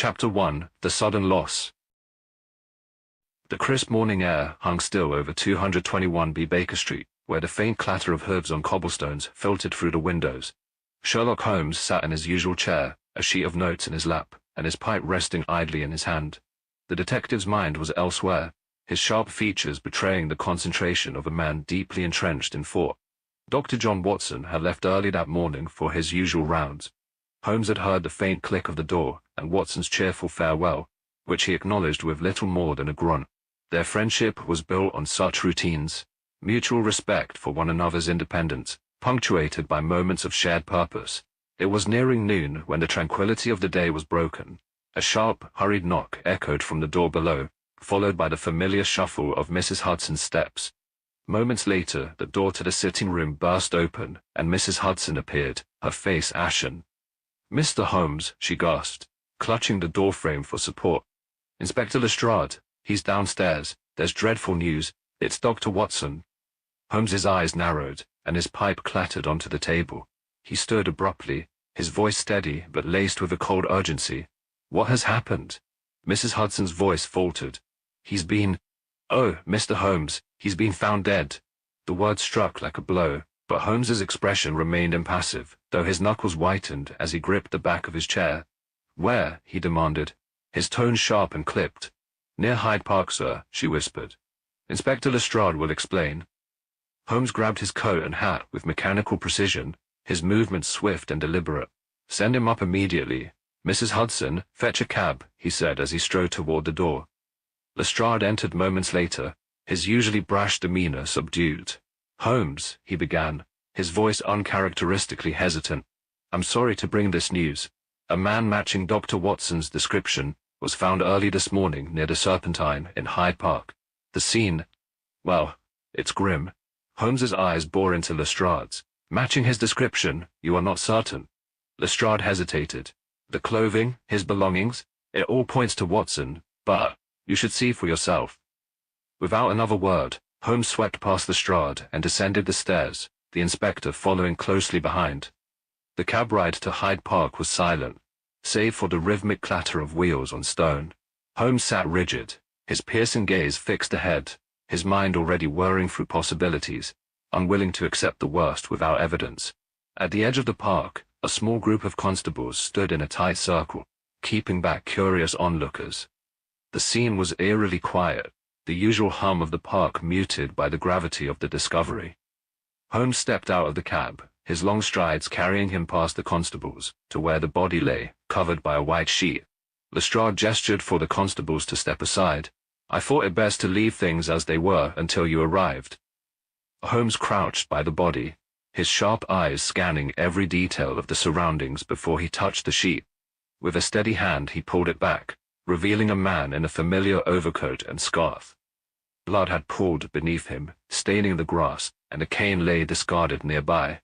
Chapter 1: The Sudden Loss. The crisp morning air hung still over 221B Baker Street, where the faint clatter of hooves on cobblestones filtered through the windows. Sherlock Holmes sat in his usual chair, a sheet of notes in his lap, and his pipe resting idly in his hand. The detective's mind was elsewhere, his sharp features betraying the concentration of a man deeply entrenched in thought. Dr. John Watson had left early that morning for his usual rounds. Holmes had heard the faint click of the door and Watson's cheerful farewell, which he acknowledged with little more than a grunt. Their friendship was built on such routines, mutual respect for one another's independence, punctuated by moments of shared purpose. It was nearing noon when the tranquility of the day was broken. A sharp, hurried knock echoed from the door below, followed by the familiar shuffle of Mrs. Hudson's steps. Moments later, the door to the sitting room burst open, and Mrs. Hudson appeared, her face ashen. "Mr. Holmes," she gasped, clutching the doorframe for support. "Inspector Lestrade, he's downstairs. There's dreadful news. It's Dr. Watson." Holmes's eyes narrowed, and his pipe clattered onto the table. He stood abruptly, his voice steady but laced with a cold urgency. "What has happened?" Mrs. Hudson's voice faltered. "Oh, Mr. Holmes, he's been found dead." The word struck like a blow, but Holmes's expression remained impassive, though his knuckles whitened as he gripped the back of his chair. "Where?" he demanded, his tone sharp and clipped. "Near Hyde Park, sir," she whispered. "Inspector Lestrade will explain." Holmes grabbed his coat and hat with mechanical precision, his movements swift and deliberate. "Send him up immediately. Mrs. Hudson, fetch a cab," he said as he strode toward the door. Lestrade entered moments later, his usually brash demeanor subdued. "Holmes," he began, his voice uncharacteristically hesitant, "I'm sorry to bring this news. A man matching Dr. Watson's description was found early this morning near the Serpentine in Hyde Park. The scene, well, it's grim." Holmes's eyes bore into Lestrade's. "Matching his description, you are not certain?" Lestrade hesitated. "The clothing, his belongings, it all points to Watson, but you should see for yourself." Without another word, Holmes swept past Lestrade and descended the stairs, the inspector following closely behind. The cab ride to Hyde Park was silent, save for the rhythmic clatter of wheels on stone. Holmes sat rigid, his piercing gaze fixed ahead, his mind already whirring through possibilities, unwilling to accept the worst without evidence. At the edge of the park, a small group of constables stood in a tight circle, keeping back curious onlookers. The scene was eerily quiet, the usual hum of the park muted by the gravity of the discovery. Holmes stepped out of the cab, his long strides carrying him past the constables, to where the body lay, covered by a white sheet. Lestrade gestured for the constables to step aside. "I thought it best to leave things as they were until you arrived." Holmes crouched by the body, his sharp eyes scanning every detail of the surroundings before he touched the sheet. With a steady hand he pulled it back, revealing a man in a familiar overcoat and scarf. Blood had pooled beneath him, staining the grass, and a cane lay discarded nearby.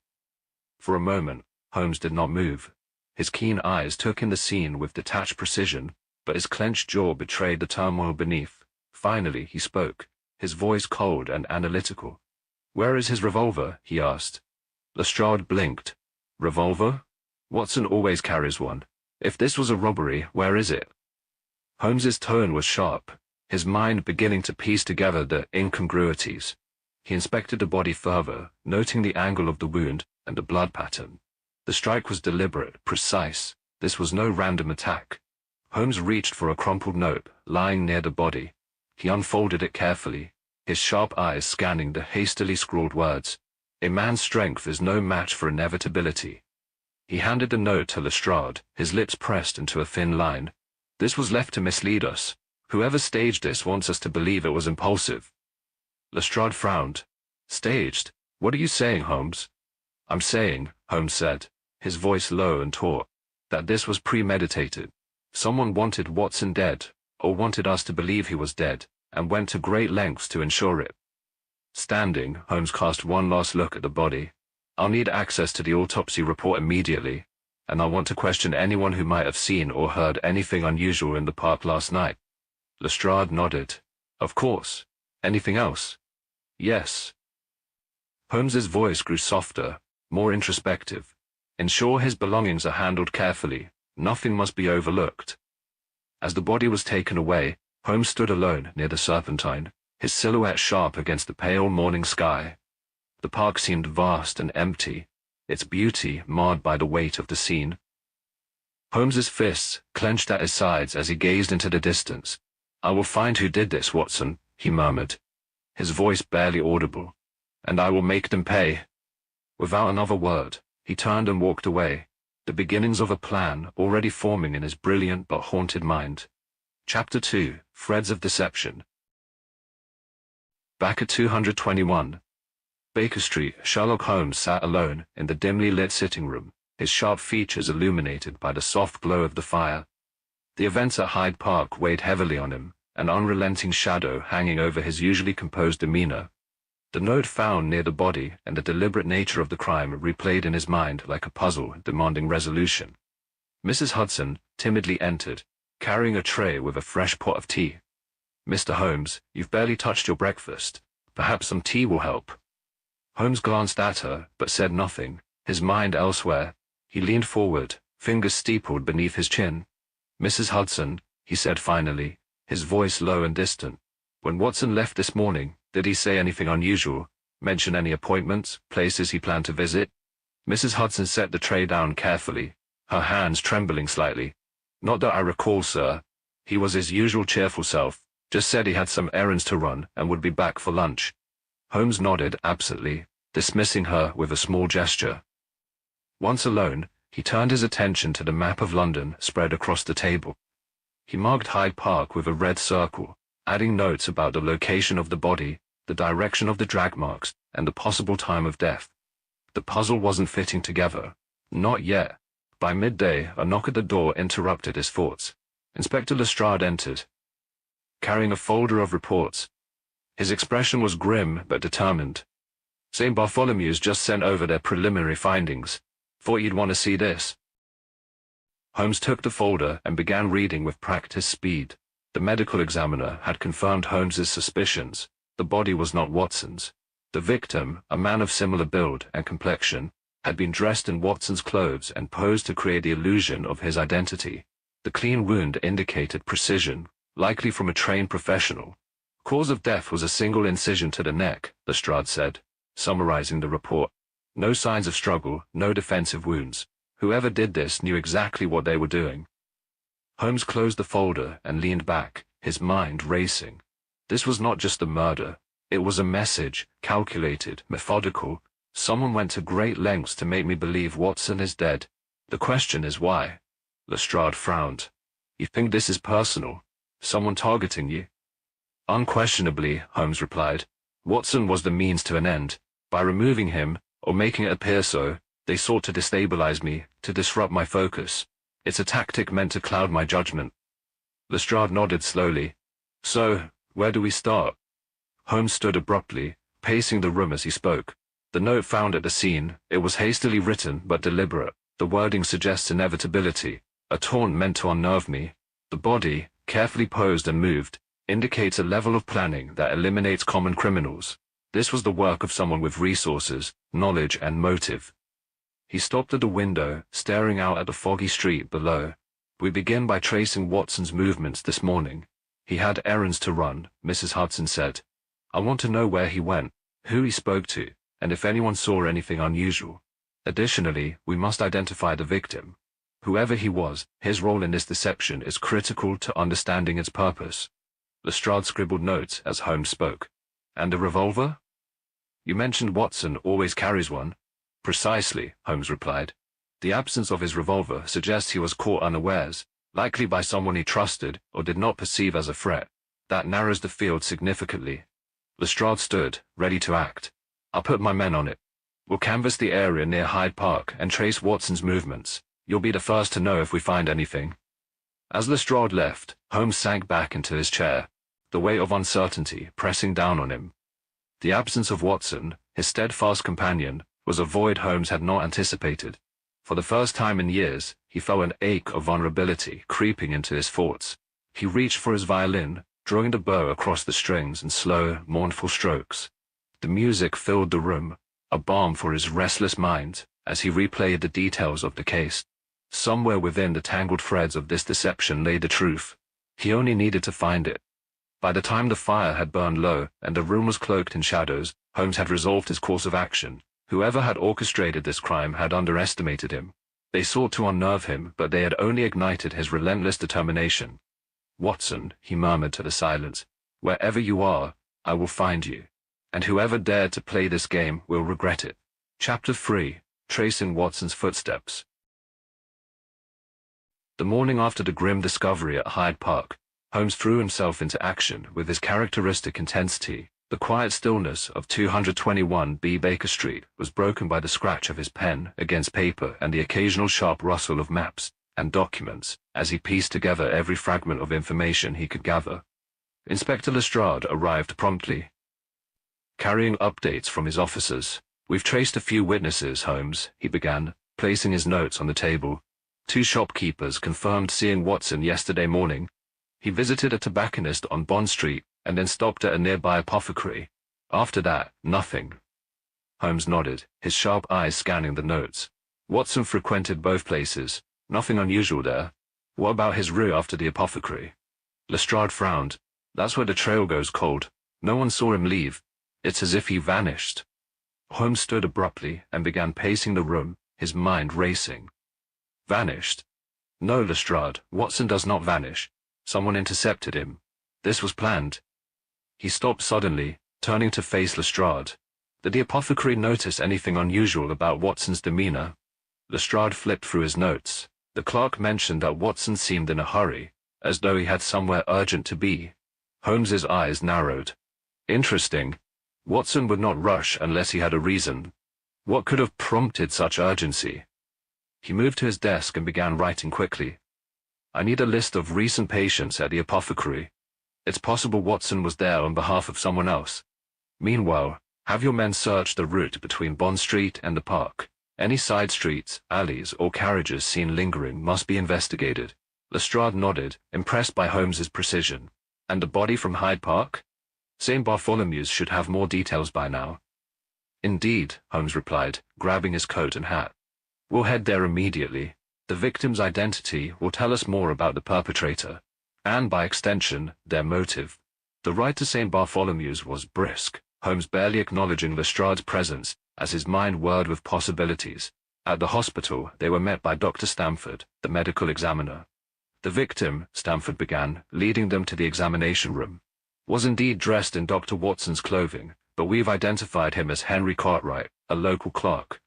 For a moment, Holmes did not move. His keen eyes took in the scene with detached precision, but his clenched jaw betrayed the turmoil beneath. Finally he spoke, his voice cold and analytical. "Where is his revolver?" he asked. Lestrade blinked. "Revolver? Watson always carries one. If this was a robbery, where is it?" Holmes's tone was sharp, his mind beginning to piece together the incongruities. He inspected the body further, noting the angle of the wound and the blood pattern. The strike was deliberate, precise. This was no random attack. Holmes reached for a crumpled note lying near the body. He unfolded it carefully, his sharp eyes scanning the hastily scrawled words. "A man's strength is no match for inevitability." He handed the note to Lestrade, his lips pressed into a thin line. "This was left to mislead us. Whoever staged this wants us to believe it was impulsive." Lestrade frowned. "Staged? What are you saying, Holmes?" "I'm saying," Holmes said, his voice low and taut, "that this was premeditated. Someone wanted Watson dead, or wanted us to believe he was dead, and went to great lengths to ensure it." Standing, Holmes cast one last look at the body. "I'll need access to the autopsy report immediately, and I want to question anyone who might have seen or heard anything unusual in the park last night." Lestrade nodded. "Of course. Anything else?" "Yes." Holmes's voice grew softer, more introspective. "Ensure his belongings are handled carefully. Nothing must be overlooked." As the body was taken away, Holmes stood alone near the Serpentine, his silhouette sharp against the pale morning sky. The park seemed vast and empty, its beauty marred by the weight of the scene. Holmes's fists clenched at his sides as he gazed into the distance. "I will find who did this, Watson," he murmured, his voice barely audible, "and I will make them pay." Without another word, he turned and walked away, the beginnings of a plan already forming in his brilliant but haunted mind. Chapter 2: Threads of Deception. Back at 221 Baker Street, Sherlock Holmes sat alone in the dimly lit sitting room, his sharp features illuminated by the soft glow of the fire. The events at Hyde Park weighed heavily on him, an unrelenting shadow hanging over his usually composed demeanor. The note found near the body and the deliberate nature of the crime replayed in his mind like a puzzle demanding resolution. Mrs. Hudson timidly entered, carrying a tray with a fresh pot of tea. "Mr. Holmes, you've barely touched your breakfast. Perhaps some tea will help." Holmes glanced at her, but said nothing, his mind elsewhere. He leaned forward, fingers steepled beneath his chin. "Mrs. Hudson," he said finally, his voice low and distant, "when Watson left this morning, did he say anything unusual? Mention any appointments, places he planned to visit?" Mrs. Hudson set the tray down carefully, her hands trembling slightly. "Not that I recall, sir. He was his usual cheerful self, just said he had some errands to run and would be back for lunch." Holmes nodded absently, dismissing her with a small gesture. Once alone, he turned his attention to the map of London spread across the table. He marked Hyde Park with a red circle, adding notes about the location of the body, the direction of the drag marks, and the possible time of death. The puzzle wasn't fitting together. Not yet. By midday, a knock at the door interrupted his thoughts. Inspector Lestrade entered, carrying a folder of reports. His expression was grim but determined. "St. Bartholomew's just sent over their preliminary findings. Thought you'd want to see this." Holmes took the folder and began reading with practiced speed. The medical examiner had confirmed Holmes's suspicions. The body was not Watson's. The victim, a man of similar build and complexion, had been dressed in Watson's clothes and posed to create the illusion of his identity. The clean wound indicated precision, likely from a trained professional. Cause of death was a single incision to the neck, Lestrade said, summarizing the report. No signs of struggle, no defensive wounds. Whoever did this knew exactly what they were doing. Holmes closed the folder and leaned back, his mind racing. This was not just a murder. It was a message, calculated, methodical. Someone went to great lengths to make me believe Watson is dead. The question is why? Lestrade frowned. "You think this is personal? Someone targeting you?" "Unquestionably," Holmes replied. "Watson was the means to an end. By removing him, or making it appear so, they sought to destabilize me, to disrupt my focus. It's a tactic meant to cloud my judgment." Lestrade nodded slowly. "So, where do we start?" Holmes stood abruptly, pacing the room as he spoke. The note found at the scene, it was hastily written but deliberate. The wording suggests inevitability, a taunt meant to unnerve me. The body, carefully posed and moved, indicates a level of planning that eliminates common criminals. This was the work of someone with resources, knowledge, and motive. He stopped at the window, staring out at the foggy street below. "We begin by tracing Watson's movements this morning. He had errands to run," Mrs. Hudson said. "I want to know where he went, who he spoke to, and if anyone saw anything unusual. Additionally, we must identify the victim. Whoever he was, his role in this deception is critical to understanding its purpose." Lestrade scribbled notes as Holmes spoke. "And a revolver?" "You mentioned Watson always carries one." "Precisely," Holmes replied. "The absence of his revolver suggests he was caught unawares, likely by someone he trusted or did not perceive as a threat. That narrows the field significantly." Lestrade stood, ready to act. "I'll put my men on it. We'll canvass the area near Hyde Park and trace Watson's movements. You'll be the first to know if we find anything." As Lestrade left, Holmes sank back into his chair, the weight of uncertainty pressing down on him. The absence of Watson, his steadfast companion, was a void Holmes had not anticipated. For the first time in years, he felt an ache of vulnerability creeping into his thoughts. He reached for his violin, drawing the bow across the strings in slow, mournful strokes. The music filled the room, a balm for his restless mind, as he replayed the details of the case. Somewhere within the tangled threads of this deception lay the truth. He only needed to find it. By the time the fire had burned low and the room was cloaked in shadows, Holmes had resolved his course of action. Whoever had orchestrated this crime had underestimated him. They sought to unnerve him, but they had only ignited his relentless determination. "Watson," he murmured to the silence, "wherever you are, I will find you. And whoever dared to play this game will regret it." Chapter 3. Tracing Watson's Footsteps. The morning after the grim discovery at Hyde Park, Holmes threw himself into action with his characteristic intensity. The quiet stillness of 221B Baker Street was broken by the scratch of his pen against paper and the occasional sharp rustle of maps and documents as he pieced together every fragment of information he could gather. Inspector Lestrade arrived promptly, carrying updates from his officers. "We've traced a few witnesses, Holmes," he began, placing his notes on the table. "Two shopkeepers confirmed seeing Watson yesterday morning. He visited a tobacconist on Bond Street and then stopped at a nearby apothecary. After that, nothing." Holmes nodded, his sharp eyes scanning the notes. "Watson frequented both places. Nothing unusual there. What about his route after the apothecary?" Lestrade frowned. "That's where the trail goes cold. No one saw him leave. It's as if he vanished." Holmes stood abruptly and began pacing the room, his mind racing. "Vanished? No, Lestrade, Watson does not vanish. Someone intercepted him. This was planned." He stopped suddenly, turning to face Lestrade. "Did the apothecary notice anything unusual about Watson's demeanor?" Lestrade flipped through his notes. The clerk mentioned that Watson seemed in a hurry, as though he had somewhere urgent to be. Holmes's eyes narrowed. "Interesting. Watson would not rush unless he had a reason. What could have prompted such urgency?" He moved to his desk and began writing quickly. "I need a list of recent patients at the apothecary. It's possible Watson was there on behalf of someone else. Meanwhile, have your men search the route between Bond Street and the park. Any side streets, alleys, or carriages seen lingering must be investigated." Lestrade nodded, impressed by Holmes's precision. "And the body from Hyde Park? St. Bartholomew's should have more details by now." "Indeed," Holmes replied, grabbing his coat and hat. "We'll head there immediately. The victim's identity will tell us more about the perpetrator, and by extension, their motive." The ride to St. Bartholomew's was brisk, Holmes barely acknowledging Lestrade's presence as his mind whirled with possibilities. At the hospital, they were met by Dr. Stamford, the medical examiner. "The victim," Stamford began, leading them to the examination room, "was indeed dressed in Dr. Watson's clothing, but we've identified him as Henry Cartwright, a local clerk.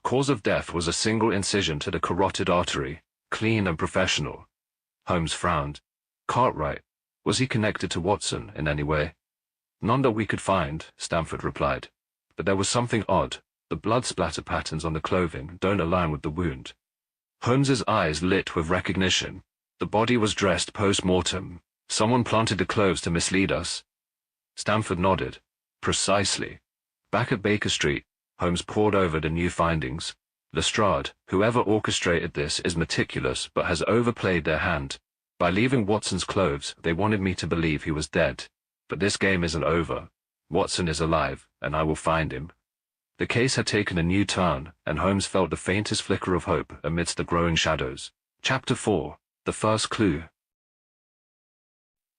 Cause of death was a single incision to the carotid artery, clean and professional." Holmes frowned. "Cartwright, was he connected to Watson in any way?" "None that we could find," Stamford replied. "But there was something odd. The blood splatter patterns on the clothing don't align with the wound." Holmes's eyes lit with recognition. "The body was dressed post-mortem. Someone planted the clothes to mislead us." Stamford nodded. "Precisely." Back at Baker Street, Holmes pored over the new findings. "Lestrade, whoever orchestrated this is meticulous but has overplayed their hand. By leaving Watson's clothes, they wanted me to believe he was dead. But this game isn't over. Watson is alive, and I will find him." The case had taken a new turn, and Holmes felt the faintest flicker of hope amidst the growing shadows. Chapter 4. The First Clue.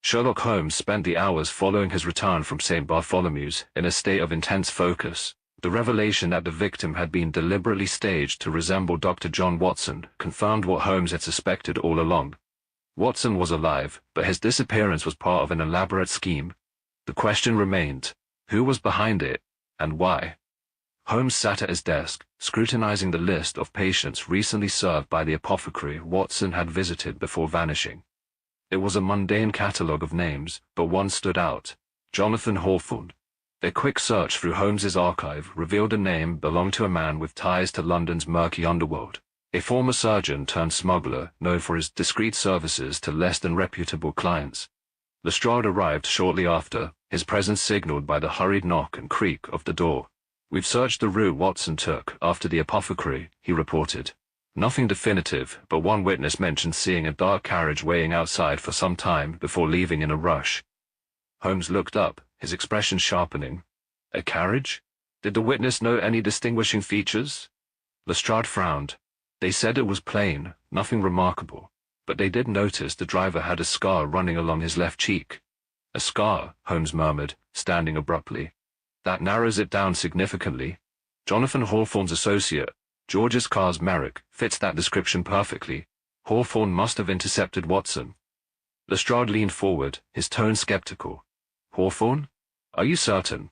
Sherlock Holmes spent the hours following his return from St. Bartholomew's in a state of intense focus. The revelation that the victim had been deliberately staged to resemble Dr. John Watson confirmed what Holmes had suspected all along. Watson was alive, but his disappearance was part of an elaborate scheme. The question remained, who was behind it, and why? Holmes sat at his desk, scrutinizing the list of patients recently served by the apothecary Watson had visited before vanishing. It was a mundane catalogue of names, but one stood out: Jonathan Hawthorne. A quick search through Holmes's archive revealed a name belonged to a man with ties to London's murky underworld, a former surgeon turned smuggler known for his discreet services to less than reputable clients. Lestrade arrived shortly after, his presence signaled by the hurried knock and creak of the door. "We've searched the route Watson took after the apothecary," he reported. "Nothing definitive, but one witness mentioned seeing a dark carriage waiting outside for some time before leaving in a rush." Holmes looked up, his expression sharpening. "A carriage? Did the witness note any distinguishing features?" Lestrade frowned. "They said it was plain, nothing remarkable. but they did notice the driver had a scar running along his left cheek. A scar, Holmes murmured, standing abruptly. That narrows it down significantly. Jonathan Hawthorne's associate, George's car's Merrick, fits that description perfectly. Hawthorne must have intercepted Watson. Lestrade leaned forward, his tone skeptical. Hawthorne? Are you certain?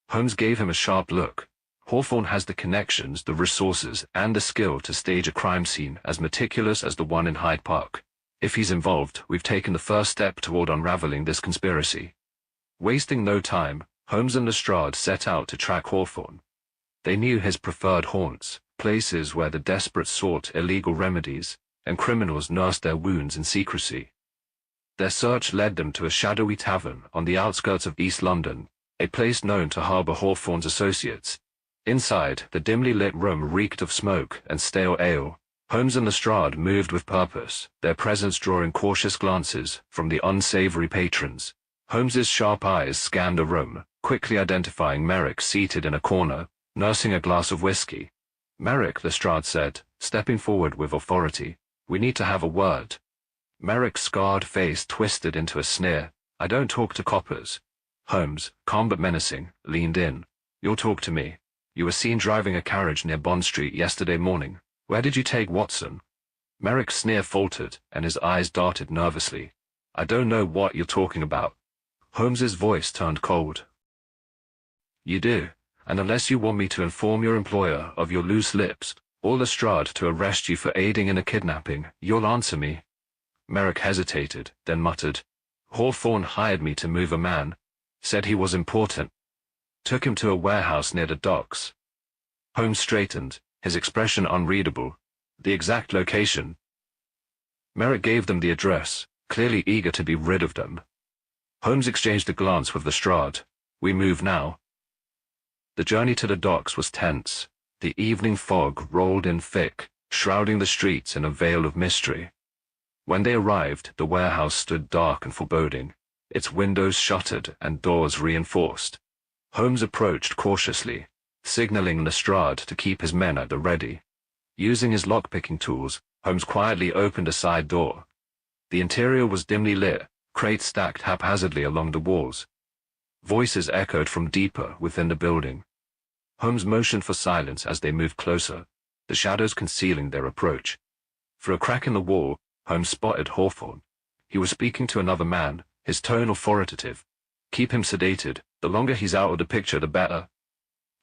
Holmes gave him a sharp look. Hawthorne has the connections, the resources, and the skill to stage a crime scene as meticulous as the one in Hyde Park. If he's involved, we've taken the first step toward unraveling this conspiracy. Wasting no time, Holmes and Lestrade set out to track Hawthorne. They knew his preferred haunts, places where the desperate sought illegal remedies, and criminals nursed their wounds in secrecy. Their search led them to a shadowy tavern on the outskirts of East London, a place known to harbor Hawthorne's associates. Inside, the dimly lit room reeked of smoke and stale ale. Holmes and Lestrade moved with purpose, their presence drawing cautious glances from the unsavory patrons. Holmes's sharp eyes scanned the room, quickly identifying Merrick seated in a corner, nursing a glass of whiskey. Merrick, Lestrade said, stepping forward with authority. We need to have a word. Merrick's scarred face twisted into a sneer. I don't talk to coppers. Holmes, calm but menacing, leaned in. You'll talk to me. You were seen driving a carriage near Bond Street yesterday morning. Where did you take Watson? Merrick's sneer faltered, and his eyes darted nervously. I don't know what you're talking about. Holmes's voice turned cold. You do, and unless you want me to inform your employer of your loose lips, or Lestrade to arrest you for aiding in a kidnapping, you'll answer me. Merrick hesitated, then muttered. Hawthorne hired me to move a man. Said he was important. Took him to a warehouse near the docks. Holmes straightened, his expression unreadable. The exact location. Merrick gave them the address, clearly eager to be rid of them. Holmes exchanged a glance with Lestrade. We move now. The journey to the docks was tense. The evening fog rolled in thick, shrouding the streets in a veil of mystery. When they arrived, the warehouse stood dark and foreboding, its windows shuttered and doors reinforced. Holmes approached cautiously, signaling Lestrade to keep his men at the ready. Using his lock-picking tools, Holmes quietly opened a side door. The interior was dimly lit, crates stacked haphazardly along the walls. Voices echoed from deeper within the building. Holmes motioned for silence as they moved closer, the shadows concealing their approach. Through a crack in the wall, Holmes spotted Hawthorne. He was speaking to another man, his tone authoritative. Keep him sedated. The longer he's out of the picture, the better.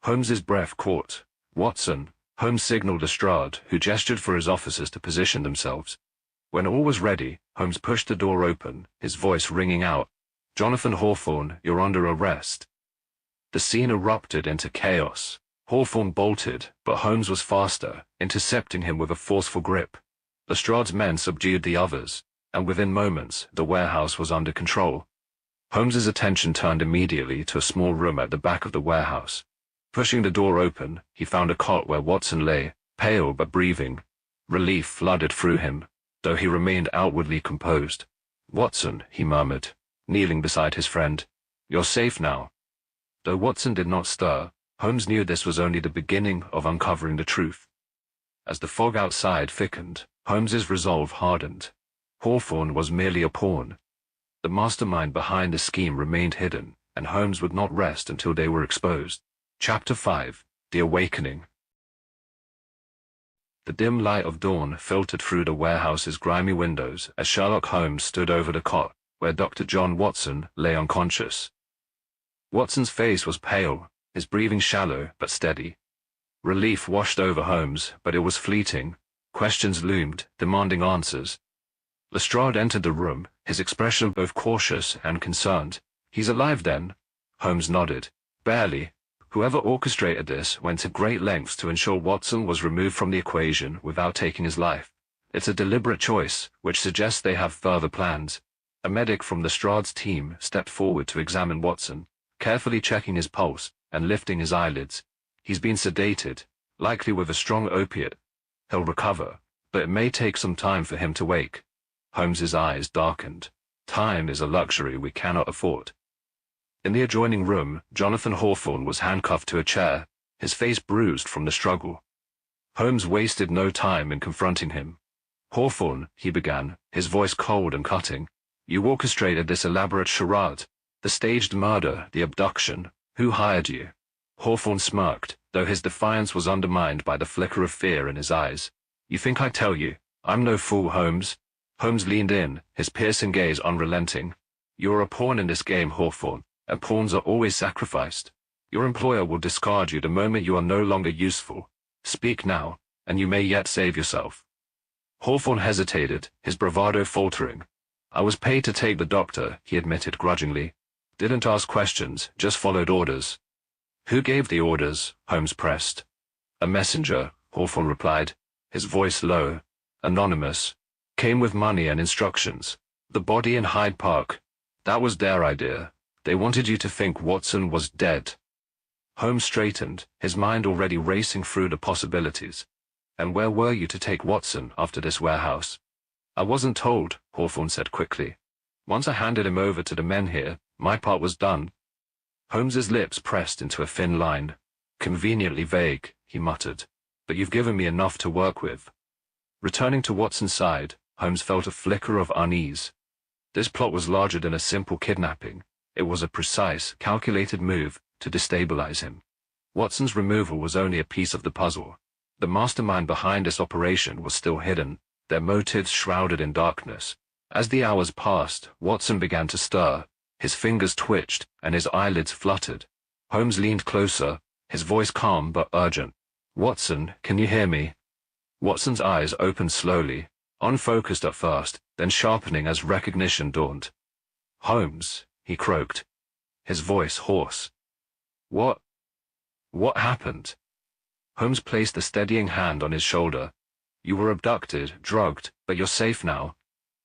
Holmes's breath caught. Watson, Holmes signaled Lestrade, who gestured for his officers to position themselves. When all was ready, Holmes pushed the door open, his voice ringing out. Jonathan Hawthorne, you're under arrest. The scene erupted into chaos. Hawthorne bolted, but Holmes was faster, intercepting him with a forceful grip. Lestrade's men subdued the others, and within moments, the warehouse was under control. Holmes's attention turned immediately to a small room at the back of the warehouse. Pushing the door open, he found a cot where Watson lay, pale but breathing. Relief flooded through him, though he remained outwardly composed. Watson, he murmured, kneeling beside his friend. You're safe now. Though Watson did not stir, Holmes knew this was only the beginning of uncovering the truth. As the fog outside thickened, Holmes's resolve hardened. Hawthorne was merely a pawn. The mastermind behind the scheme remained hidden, and Holmes would not rest until they were exposed. Chapter 5. The Awakening. The dim light of dawn filtered through the warehouse's grimy windows as Sherlock Holmes stood over the cot where Dr. John Watson lay unconscious. Watson's face was pale, his breathing shallow but steady. Relief washed over Holmes, but it was fleeting. Questions loomed, demanding answers. Lestrade entered the room, his expression both cautious and concerned. He's alive then? Holmes nodded. Barely. Whoever orchestrated this went to great lengths to ensure Watson was removed from the equation without taking his life. It's a deliberate choice, which suggests they have further plans. A medic from Lestrade's team stepped forward to examine Watson, carefully checking his pulse and lifting his eyelids. He's been sedated, likely with a strong opiate. He'll recover, but it may take some time for him to wake. Holmes's eyes darkened. Time is a luxury we cannot afford. In the adjoining room, Jonathan Hawthorne was handcuffed to a chair, his face bruised from the struggle. Holmes wasted no time in confronting him. Hawthorne, he began, his voice cold and cutting. You orchestrated this elaborate charade. The staged murder, the abduction. Who hired you? Hawthorne smirked, though his defiance was undermined by the flicker of fear in his eyes. You think I'd tell you? I'm no fool, Holmes. Holmes leaned in, his piercing gaze unrelenting. You're a pawn in this game, Hawthorne, and pawns are always sacrificed. Your employer will discard you the moment you are no longer useful. Speak now, and you may yet save yourself. Hawthorne hesitated, his bravado faltering. I was paid to take the doctor, he admitted grudgingly. Didn't ask questions, just followed orders. Who gave the orders? Holmes pressed. A messenger, Hawthorne replied, his voice low. Anonymous. Came with money and instructions. The body in Hyde Park. That was their idea. They wanted you to think Watson was dead. Holmes straightened, his mind already racing through the possibilities. And where were you to take Watson after this warehouse? I wasn't told, Hawthorne said quickly. Once I handed him over to the men here, my part was done. Holmes's lips pressed into a thin line. Conveniently vague, he muttered. But you've given me enough to work with. Returning to Watson's side, Holmes felt a flicker of unease. This plot was larger than a simple kidnapping. It was a precise, calculated move to destabilize him. Watson's removal was only a piece of the puzzle. The mastermind behind this operation was still hidden, their motives shrouded in darkness. As the hours passed, Watson began to stir. His fingers twitched, and his eyelids fluttered. Holmes leaned closer, his voice calm but urgent. Watson, can you hear me? Watson's eyes opened slowly, unfocused at first, then sharpening as recognition dawned. Holmes, he croaked, his voice hoarse. What happened? Holmes placed a steadying hand on his shoulder. You were abducted, drugged, but you're safe now.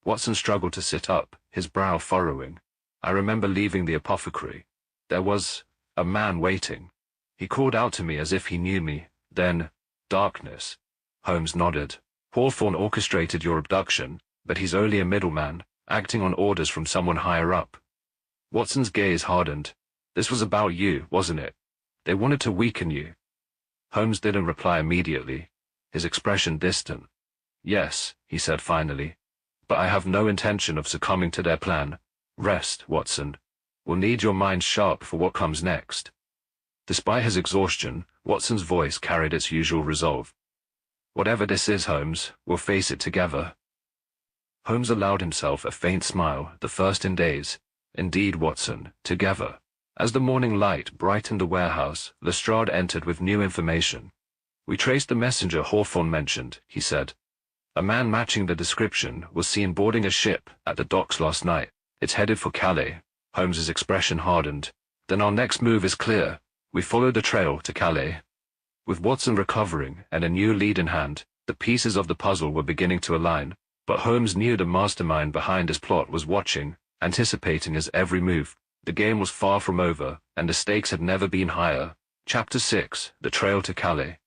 Watson struggled to sit up, his brow furrowing. I remember leaving the apothecary. There was a man waiting. He called out to me as if he knew me. Then, darkness. Holmes nodded. Hawthorne orchestrated your abduction, but he's only a middleman, acting on orders from someone higher up. Watson's gaze hardened. This was about you, wasn't it? They wanted to weaken you. Holmes didn't reply immediately, his expression distant. Yes, he said finally, but I have no intention of succumbing to their plan. Rest, Watson. We'll need your mind sharp for what comes next. Despite his exhaustion, Watson's voice carried its usual resolve. Whatever this is, Holmes, we'll face it together. Holmes allowed himself a faint smile, the first in days. Indeed, Watson, together. As the morning light brightened the warehouse, Lestrade entered with new information. We traced the messenger Hawthorne mentioned, he said. A man matching the description was seen boarding a ship at the docks last night. It's headed for Calais. Holmes's expression hardened. Then our next move is clear. We followed the trail to Calais. With Watson recovering and a new lead in hand, the pieces of the puzzle were beginning to align, but Holmes knew the mastermind behind his plot was watching, anticipating his every move. The game was far from over, and the stakes had never been higher. Chapter 6, The Trail to Calais.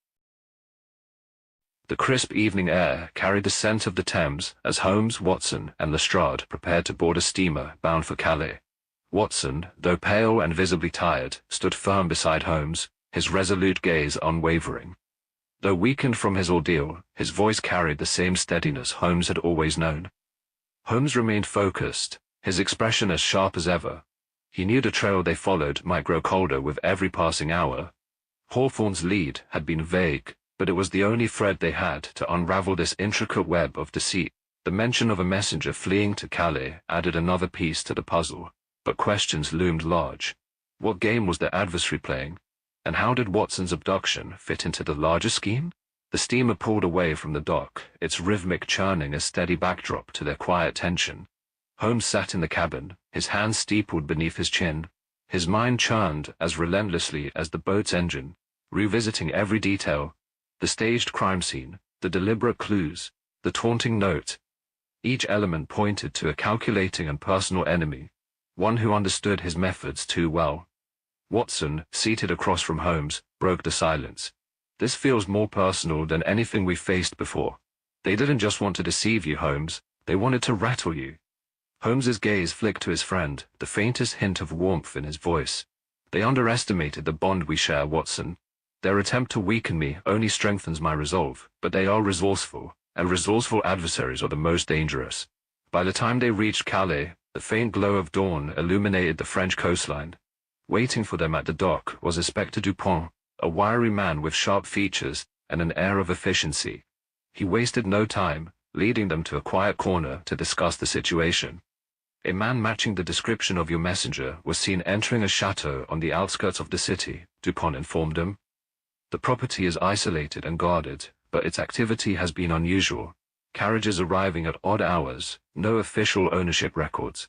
The crisp evening air carried the scent of the Thames as Holmes, Watson, and Lestrade prepared to board a steamer bound for Calais. Watson, though pale and visibly tired, stood firm beside Holmes, his resolute gaze unwavering. Though weakened from his ordeal, his voice carried the same steadiness Holmes had always known. Holmes remained focused, his expression as sharp as ever. He knew the trail they followed might grow colder with every passing hour. Hawthorne's lead had been vague, but it was the only thread they had to unravel this intricate web of deceit. The mention of a messenger fleeing to Calais added another piece to the puzzle, but questions loomed large. What game was their adversary playing? And how did Watson's abduction fit into the larger scheme? The steamer pulled away from the dock, its rhythmic churning a steady backdrop to their quiet tension. Holmes sat in the cabin, his hands steepled beneath his chin. His mind churned as relentlessly as the boat's engine, revisiting every detail. The staged crime scene, the deliberate clues, the taunting note. Each element pointed to a calculating and personal enemy, one who understood his methods too well. Watson, seated across from Holmes, broke the silence. This feels more personal than anything we've faced before. They didn't just want to deceive you, Holmes. They wanted to rattle you. Holmes's gaze flicked to his friend, the faintest hint of warmth in his voice. They underestimated the bond we share, Watson. Their attempt to weaken me only strengthens my resolve, but they are resourceful, and resourceful adversaries are the most dangerous. By the time they reached Calais, the faint glow of dawn illuminated the French coastline. Waiting for them at the dock was Inspector Dupont, a wiry man with sharp features and an air of efficiency. He wasted no time, leading them to a quiet corner to discuss the situation. A man matching the description of your messenger was seen entering a chateau on the outskirts of the city, Dupont informed him. The property is isolated and guarded, but its activity has been unusual. Carriages arriving at odd hours, no official ownership records.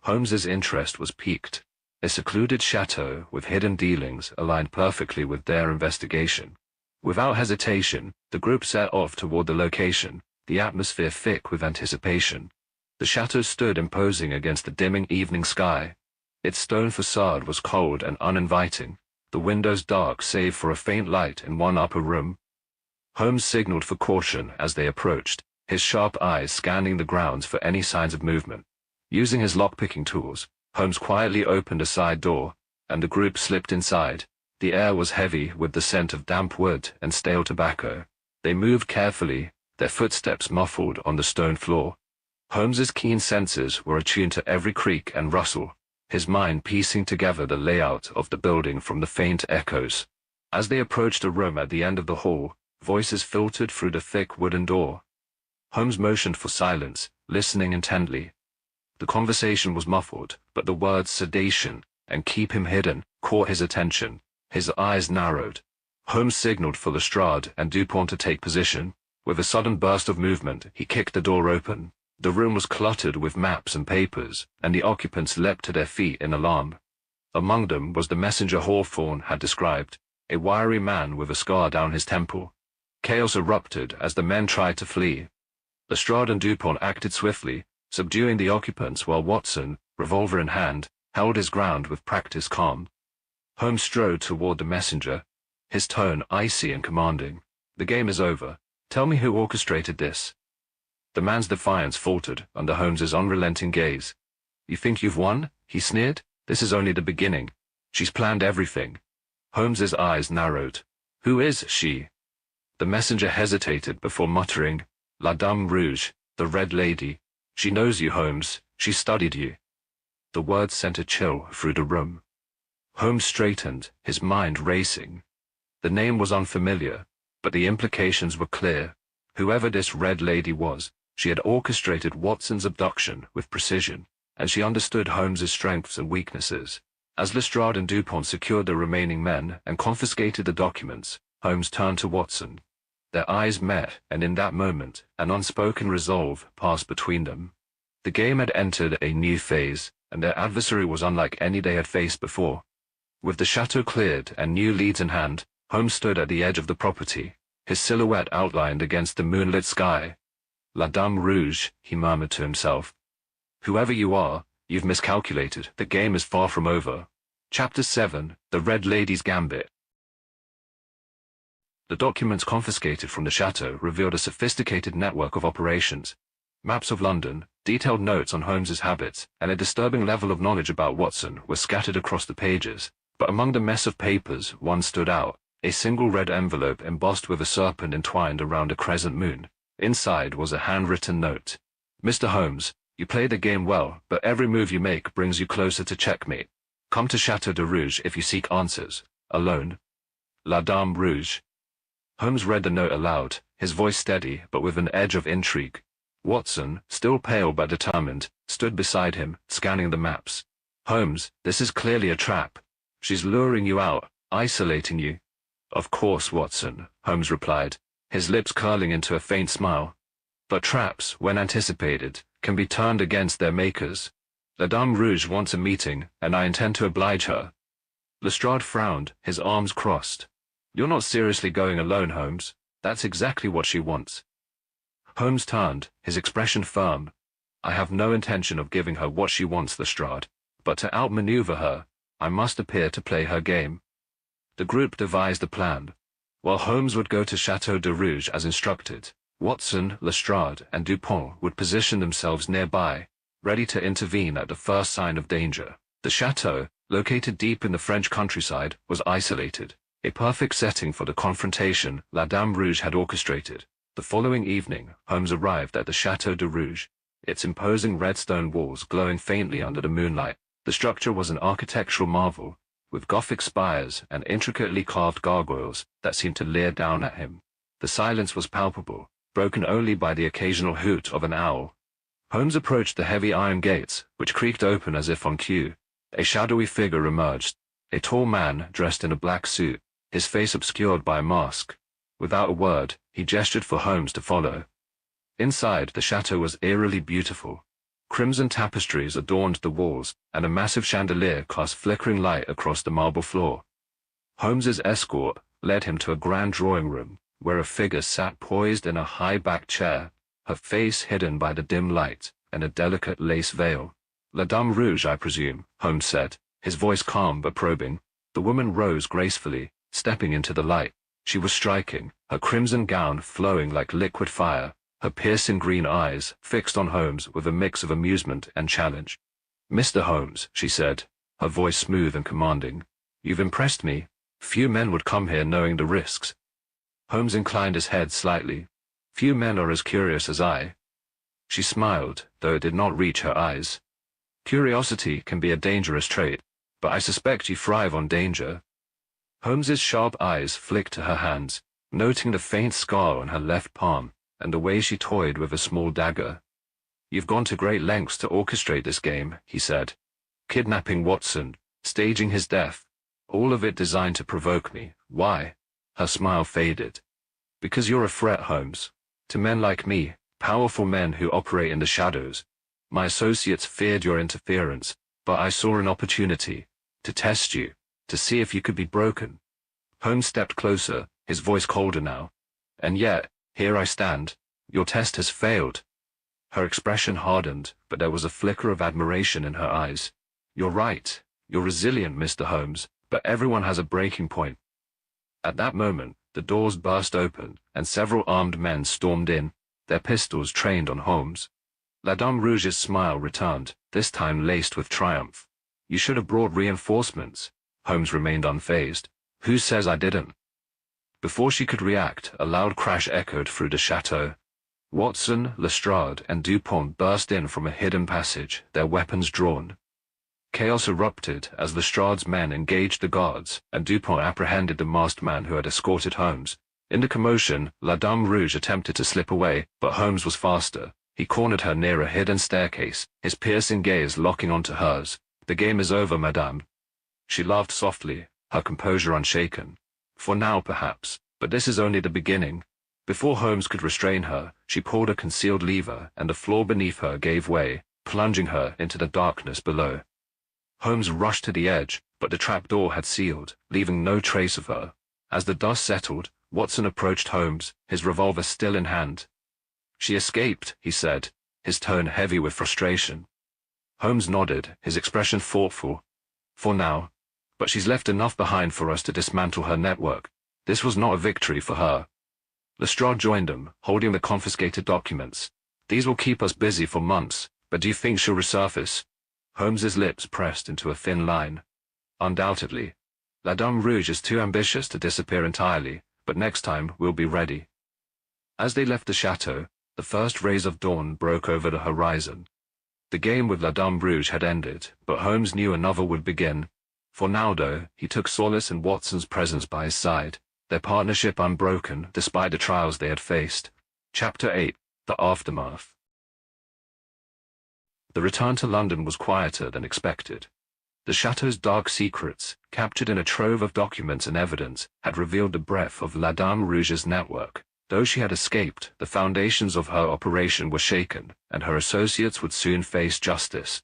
Holmes's interest was piqued. A secluded chateau with hidden dealings aligned perfectly with their investigation. Without hesitation, the group set off toward the location, the atmosphere thick with anticipation. The chateau stood imposing against the dimming evening sky. Its stone facade was cold and uninviting, the windows dark save for a faint light in one upper room. Holmes signaled for caution as they approached, his sharp eyes scanning the grounds for any signs of movement. Using his lock-picking tools, Holmes quietly opened a side door, and the group slipped inside. The air was heavy with the scent of damp wood and stale tobacco. They moved carefully, their footsteps muffled on the stone floor. Holmes's keen senses were attuned to every creak and rustle, his mind piecing together the layout of the building from the faint echoes. As they approached a room at the end of the hall, voices filtered through the thick wooden door. Holmes motioned for silence, listening intently. The conversation was muffled, but the words sedation and keep him hidden caught his attention. His eyes narrowed. Holmes signaled for Lestrade and Dupont to take position. With a sudden burst of movement, he kicked the door open. The room was cluttered with maps and papers, and the occupants leapt to their feet in alarm. Among them was the messenger Hawthorne had described, a wiry man with a scar down his temple. Chaos erupted as the men tried to flee. Lestrade and Dupont acted swiftly, subduing the occupants while Watson, revolver in hand, held his ground with practiced calm. Holmes strode toward the messenger, his tone icy and commanding. "The game is over. Tell me who orchestrated this." The man's defiance faltered under Holmes's unrelenting gaze. "You think you've won?" he sneered. "This is only the beginning. She's planned everything." Holmes's eyes narrowed. "Who is she?" The messenger hesitated before muttering, "La Dame Rouge, the Red Lady. She knows you, Holmes. She studied you." The words sent a chill through the room. Holmes straightened, his mind racing. The name was unfamiliar, but the implications were clear. Whoever this Red Lady was, she had orchestrated Watson's abduction with precision, and she understood Holmes's strengths and weaknesses. As Lestrade and Dupont secured the remaining men and confiscated the documents, Holmes turned to Watson. Their eyes met, and in that moment, an unspoken resolve passed between them. The game had entered a new phase, and their adversary was unlike any they had faced before. With the chateau cleared and new leads in hand, Holmes stood at the edge of the property, his silhouette outlined against the moonlit sky. "La Dame Rouge," he murmured to himself. "Whoever you are, you've miscalculated. The game is far from over." Chapter 7, The Red Lady's Gambit. The documents confiscated from the chateau revealed a sophisticated network of operations. Maps of London, detailed notes on Holmes's habits, and a disturbing level of knowledge about Watson were scattered across the pages. But among the mess of papers, one stood out, a single red envelope embossed with a serpent entwined around a crescent moon. Inside was a handwritten note. "Mr. Holmes, you play the game well, but every move you make brings you closer to checkmate. Come to Chateau de Rouge if you seek answers. Alone. La Dame Rouge." Holmes read the note aloud, his voice steady but with an edge of intrigue. Watson, still pale but determined, stood beside him, scanning the maps. "Holmes, this is clearly a trap. She's luring you out, isolating you." "Of course, Watson," Holmes replied, his lips curling into a faint smile. "But traps, when anticipated, can be turned against their makers. La Dame Rouge wants a meeting, and I intend to oblige her." Lestrade frowned, his arms crossed. "You're not seriously going alone, Holmes. That's exactly what she wants." Holmes turned, his expression firm. "I have no intention of giving her what she wants, Lestrade, but to outmaneuver her, I must appear to play her game." The group devised a plan. While Holmes would go to Chateau de Rouge as instructed, Watson, Lestrade, and Dupont would position themselves nearby, ready to intervene at the first sign of danger. The chateau, located deep in the French countryside, was isolated, a perfect setting for the confrontation La Dame Rouge had orchestrated. The following evening, Holmes arrived at the Château de Rouge, its imposing red stone walls glowing faintly under the moonlight. The structure was an architectural marvel, with Gothic spires and intricately carved gargoyles that seemed to leer down at him. The silence was palpable, broken only by the occasional hoot of an owl. Holmes approached the heavy iron gates, which creaked open as if on cue. A shadowy figure emerged, a tall man dressed in a black suit, his face obscured by a mask. Without a word, he gestured for Holmes to follow. Inside, the chateau was eerily beautiful. Crimson tapestries adorned the walls, and a massive chandelier cast flickering light across the marble floor. Holmes's escort led him to a grand drawing room, where a figure sat poised in a high-backed chair, her face hidden by the dim light and a delicate lace veil. "La Dame Rouge, I presume," Holmes said, his voice calm but probing. The woman rose gracefully, stepping into the light. She was striking, her crimson gown flowing like liquid fire, her piercing green eyes fixed on Holmes with a mix of amusement and challenge. "Mr. Holmes," she said, her voice smooth and commanding, "you've impressed me. Few men would come here knowing the risks." Holmes inclined his head slightly. "Few men are as curious as I." She smiled, though it did not reach her eyes. "Curiosity can be a dangerous trait, but I suspect you thrive on danger." Holmes's sharp eyes flicked to her hands, noting the faint scar on her left palm, and the way she toyed with a small dagger. "You've gone to great lengths to orchestrate this game," he said. "Kidnapping Watson, staging his death, all of it designed to provoke me. Why?" Her smile faded. "Because you're a threat, Holmes. To men like me, powerful men who operate in the shadows. My associates feared your interference, but I saw an opportunity to test you, to see if you could be broken." Holmes stepped closer, his voice colder now. "And yet, here I stand. Your test has failed." Her expression hardened, but there was a flicker of admiration in her eyes. "You're right. You're resilient, Mr. Holmes, but everyone has a breaking point." At that moment, the doors burst open, and several armed men stormed in, their pistols trained on Holmes. La Dame Rouge's smile returned, this time laced with triumph. "You should have brought reinforcements." Holmes remained unfazed. "Who says I didn't?" Before she could react, a loud crash echoed through the chateau. Watson, Lestrade, and Dupont burst in from a hidden passage, their weapons drawn. Chaos erupted as Lestrade's men engaged the guards, and Dupont apprehended the masked man who had escorted Holmes. In the commotion, La Dame Rouge attempted to slip away, but Holmes was faster. He cornered her near a hidden staircase, his piercing gaze locking onto hers. "The game is over, madame." She laughed softly, her composure unshaken. "For now, perhaps, but this is only the beginning." Before Holmes could restrain her, she pulled a concealed lever, and the floor beneath her gave way, plunging her into the darkness below. Holmes rushed to the edge, but the trapdoor had sealed, leaving no trace of her. As the dust settled, Watson approached Holmes, his revolver still in hand. "She escaped," he said, his tone heavy with frustration. Holmes nodded, his expression thoughtful. "For now. But she's left enough behind for us to dismantle her network." This was not a victory for her. Lestrade joined them, holding the confiscated documents. "These will keep us busy for months, but do you think she'll resurface?" Holmes's lips pressed into a thin line. "Undoubtedly. La Dame Rouge is too ambitious to disappear entirely, but next time we'll be ready." As they left the chateau, the first rays of dawn broke over the horizon. The game with La Dame Rouge had ended, but Holmes knew another would begin. For now, though, he took solace in Watson's presence by his side, their partnership unbroken despite the trials they had faced. Chapter 8: The Aftermath. The return to London was quieter than expected. The chateau's dark secrets, captured in a trove of documents and evidence, had revealed the breadth of La Dame Rouge's network. Though she had escaped, the foundations of her operation were shaken, and her associates would soon face justice.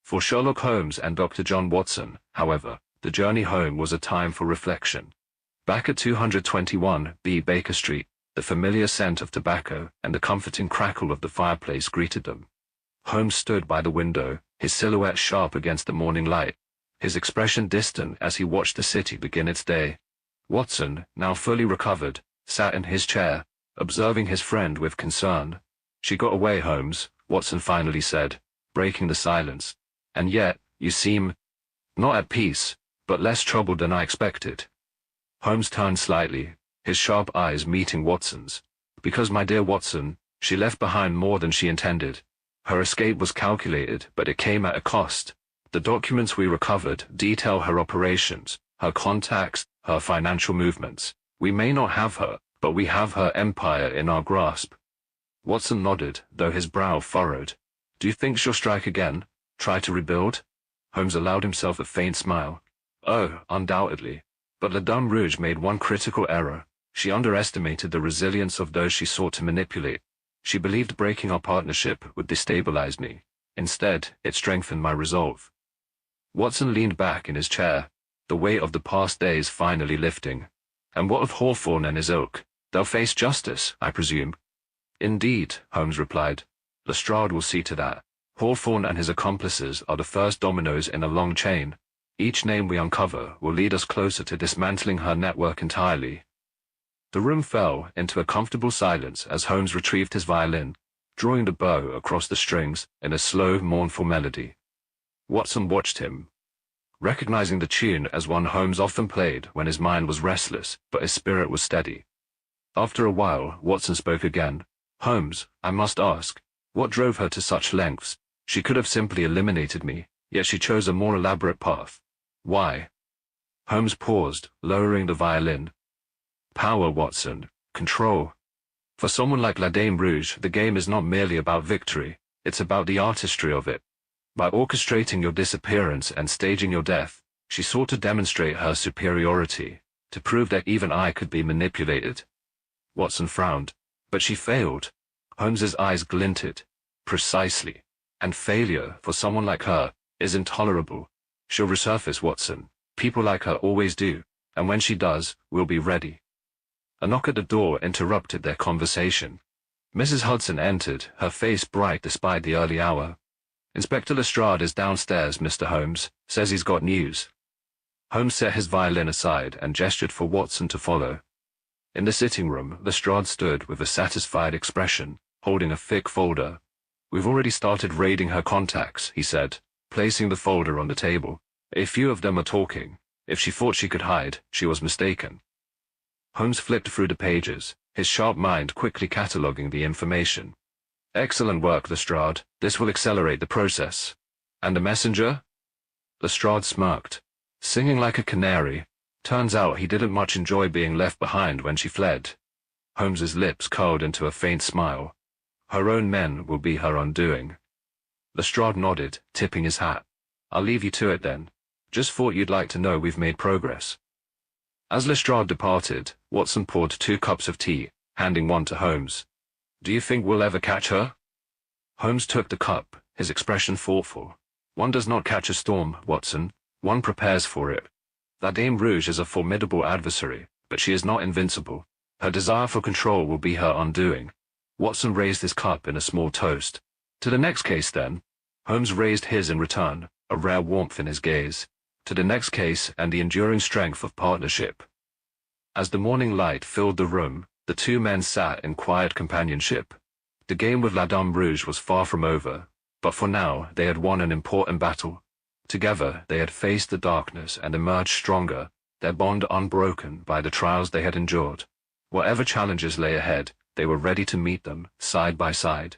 For Sherlock Holmes and Dr. John Watson, however, the journey home was a time for reflection. Back at 221B Baker Street, the familiar scent of tobacco and the comforting crackle of the fireplace greeted them. Holmes stood by the window, his silhouette sharp against the morning light, his expression distant as he watched the city begin its day. Watson, now fully recovered, sat in his chair, observing his friend with concern. "She got away, Holmes," Watson finally said, breaking the silence. "And yet, you seem not at peace, but less troubled than I expected." Holmes turned slightly, his sharp eyes meeting Watson's. Because, my dear Watson, she left behind more than she intended. Her escape was calculated, but it came at a cost. The documents we recovered detail her operations, her contacts, her financial movements. We may not have her, but we have her empire in our grasp. Watson nodded, though his brow furrowed. Do you think she'll strike again? Try to rebuild? Holmes allowed himself a faint smile. Oh, undoubtedly. But La Dame Rouge made one critical error. She underestimated the resilience of those she sought to manipulate. She believed breaking our partnership would destabilize me. Instead, it strengthened my resolve. Watson leaned back in his chair, the weight of the past days finally lifting. And what of Hawthorne and his ilk? They'll face justice, I presume. Indeed, Holmes replied. Lestrade will see to that. Hawthorne and his accomplices are the first dominoes in a long chain. Each name we uncover will lead us closer to dismantling her network entirely. The room fell into a comfortable silence as Holmes retrieved his violin, drawing the bow across the strings in a slow, mournful melody. Watson watched him, recognizing the tune as one Holmes often played when his mind was restless but his spirit was steady. After a while, Watson spoke again. Holmes, I must ask, what drove her to such lengths? She could have simply eliminated me, yet she chose a more elaborate path. Why? Holmes paused, lowering the violin. Power, Watson. Control. For someone like La Dame Rouge, the game is not merely about victory, it's about the artistry of it. By orchestrating your disappearance and staging your death, she sought to demonstrate her superiority, to prove that even I could be manipulated. Watson frowned. But she failed. Holmes's eyes glinted. Precisely. And failure, for someone like her, is intolerable. She'll resurface, Watson. People like her always do, and when she does, we'll be ready. A knock at the door interrupted their conversation. Mrs. Hudson entered, her face bright despite the early hour. Inspector Lestrade is downstairs, Mr. Holmes. Says he's got news. Holmes set his violin aside and gestured for Watson to follow. In the sitting room, Lestrade stood with a satisfied expression, holding a thick folder. We've already started raiding her contacts, he said, placing the folder on the table. A few of them are talking. If she thought she could hide, she was mistaken. Holmes flipped through the pages, his sharp mind quickly cataloguing the information. Excellent work, Lestrade. This will accelerate the process. And the messenger? Lestrade smirked. Singing like a canary. Turns out he didn't much enjoy being left behind when she fled. Holmes's lips curled into a faint smile. Her own men will be her undoing. Lestrade nodded, tipping his hat. I'll leave you to it then. Just thought you'd like to know we've made progress. As Lestrade departed, Watson poured 2 cups of tea, handing one to Holmes. Do you think we'll ever catch her? Holmes took the cup, his expression thoughtful. One does not catch a storm, Watson. One prepares for it. La Dame Rouge is a formidable adversary, but she is not invincible. Her desire for control will be her undoing. Watson raised his cup in a small toast. To the next case, then. Holmes raised his in return, a rare warmth in his gaze. To the next case and the enduring strength of partnership. As the morning light filled the room, the 2 men sat in quiet companionship. The game with La Dame Rouge was far from over, but for now they had won an important battle. Together they had faced the darkness and emerged stronger, their bond unbroken by the trials they had endured. Whatever challenges lay ahead, they were ready to meet them, side by side.